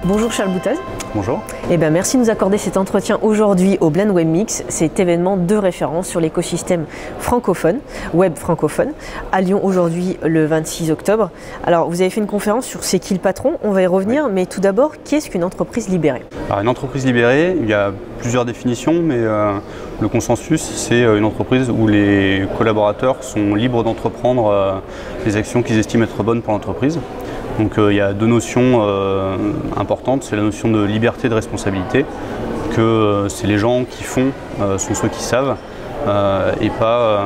Bonjour Charles Boutaz. Bonjour. Merci de nous accorder cet entretien aujourd'hui au Blend Web Mix, cet événement de référence sur l'écosystème francophone, web francophone, à Lyon aujourd'hui le 26 octobre. Alors vous avez fait une conférence sur C'est qui le patron, on va y revenir, mais tout d'abord, qu'est-ce qu'une entreprise libérée? Alors une entreprise libérée, il y a plusieurs définitions, mais le consensus, c'est une entreprise où les collaborateurs sont libres d'entreprendre les actions qu'ils estiment être bonnes pour l'entreprise. Donc il y a deux notions importantes, c'est la notion de liberté et de responsabilité, que c'est les gens qui font sont ceux qui savent, et pas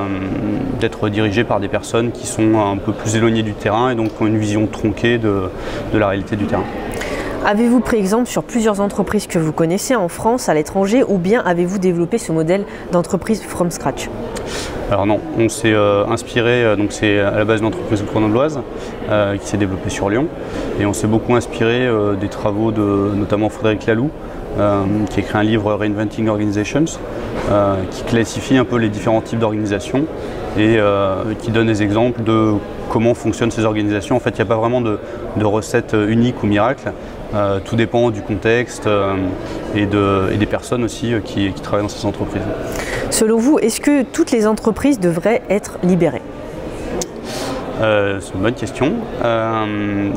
d'être dirigés par des personnes qui sont un peu plus éloignées du terrain et donc ont une vision tronquée de la réalité du terrain. Avez-vous pris exemple sur plusieurs entreprises que vous connaissez en France, à l'étranger, ou bien avez-vous développé ce modèle d'entreprise from scratch? Alors non, on s'est inspiré, donc c'est à la base une entreprise grenobloise qui s'est développée sur Lyon, et on s'est beaucoup inspiré des travaux de notamment Frédéric Laloux, qui a écrit un livre Reinventing Organizations, qui classifie un peu les différents types d'organisations et qui donne des exemples de comment fonctionnent ces organisations. En fait, il n'y a pas vraiment de recette unique ou miracle. Tout dépend du contexte et des personnes aussi qui travaillent dans ces entreprises. Selon vous, est-ce que toutes les entreprises devraient être libérées? C'est une bonne question.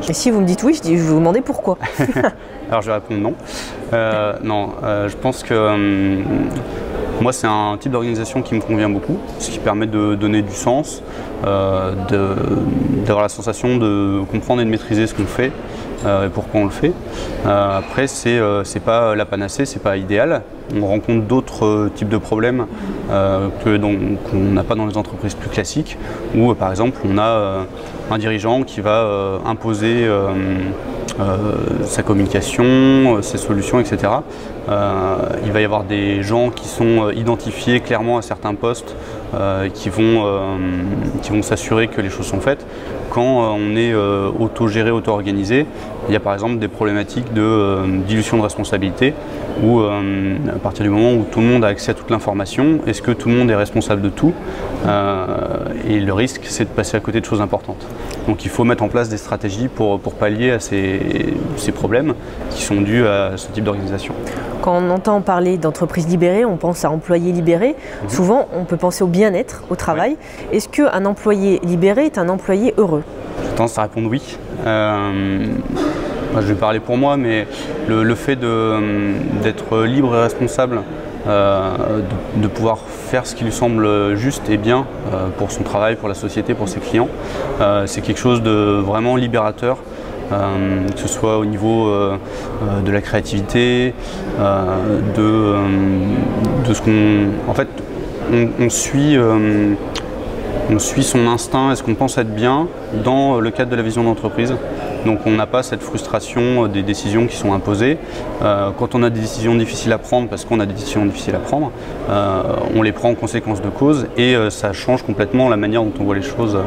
Et si vous me dites oui, je vais vous demander pourquoi. Alors je vais répondre non. Non, je pense que moi c'est un type d'organisation qui me convient beaucoup, ce qui permet de donner du sens, d'avoir la sensation de comprendre et de maîtriser ce qu'on fait et pourquoi on le fait. Après c'est pas la panacée, c'est pas idéal. On rencontre d'autres types de problèmes qu'on n'a pas dans les entreprises plus classiques, où par exemple on a un dirigeant qui va imposer sa communication, ses solutions, etc. Il va y avoir des gens qui sont identifiés clairement à certains postes, qui vont s'assurer que les choses sont faites. Quand on est auto-géré, auto-organisé, il y a par exemple des problématiques de dilution de responsabilité, où à partir du moment où tout le monde a accès à toute l'information, est-ce que tout le monde est responsable de tout? Et le risque, c'est de passer à côté de choses importantes. Donc il faut mettre en place des stratégies pour pallier à ces problèmes qui sont dus à ce type d'organisation. Quand on entend parler d'entreprise libérée, on pense à employés libérés. Souvent, on peut penser au bien-être au travail. Ouais. Est-ce qu'un employé libéré est un employé heureux? J'ai tendance à répondre oui. Je vais parler pour moi, mais le fait d'être libre et responsable, de pouvoir faire ce qui lui semble juste et bien pour son travail, pour la société, pour ses clients, c'est quelque chose de vraiment libérateur. Que ce soit au niveau de la créativité, de ce qu'on... En fait, on suit son instinct et ce qu'on pense être bien dans le cadre de la vision d'entreprise. Donc on n'a pas cette frustration des décisions qui sont imposées. Quand on a des décisions difficiles à prendre, parce qu'on a des décisions difficiles à prendre, on les prend en conséquence de cause et ça change complètement la manière dont on voit les choses.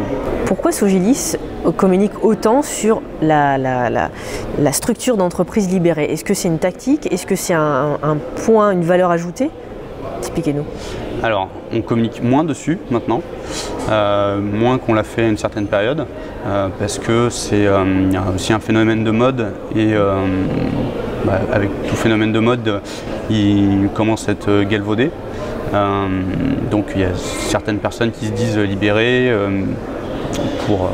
Pourquoi Sogillis communique autant sur la structure d'entreprise libérée? Est-ce que c'est une tactique? Est-ce que c'est un point, une valeur ajoutée? Expliquez-nous. Alors, on communique moins dessus maintenant, moins qu'on l'a fait à une certaine période, parce que c'est aussi un phénomène de mode et avec tout phénomène de mode, il commence à être galvaudé. Donc il y a certaines personnes qui se disent libérées pour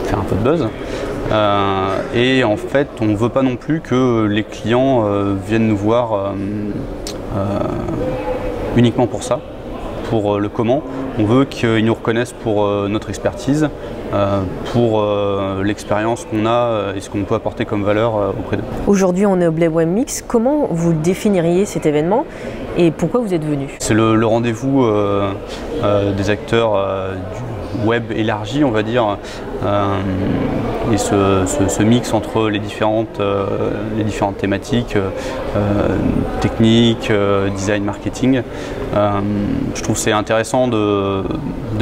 faire un peu de buzz. Et en fait, on ne veut pas non plus que les clients viennent nous voir uniquement pour ça, pour le comment. On veut qu'ils nous reconnaissent pour notre expertise, pour l'expérience qu'on a et ce qu'on peut apporter comme valeur auprès d'eux. Aujourd'hui, on est au Blend Web Mix. Comment vous définiriez cet événement et pourquoi vous êtes venu? C'est le rendez-vous des acteurs web élargi, on va dire, et ce mix entre les différentes thématiques, technique, design, marketing. Je trouve que c'est intéressant de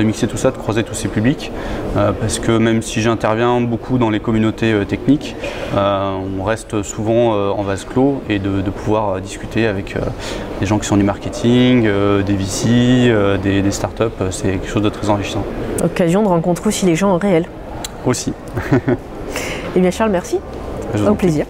mixer tout ça, de croiser tous ces publics, parce que même si j'interviens beaucoup dans les communautés techniques, on reste souvent en vase clos, et de pouvoir discuter avec des gens qui sont du marketing, des VC, des startups, c'est quelque chose de très enrichissant. Occasion de rencontrer aussi les gens réels. Aussi. Eh bien Charles, merci. Au plaisir.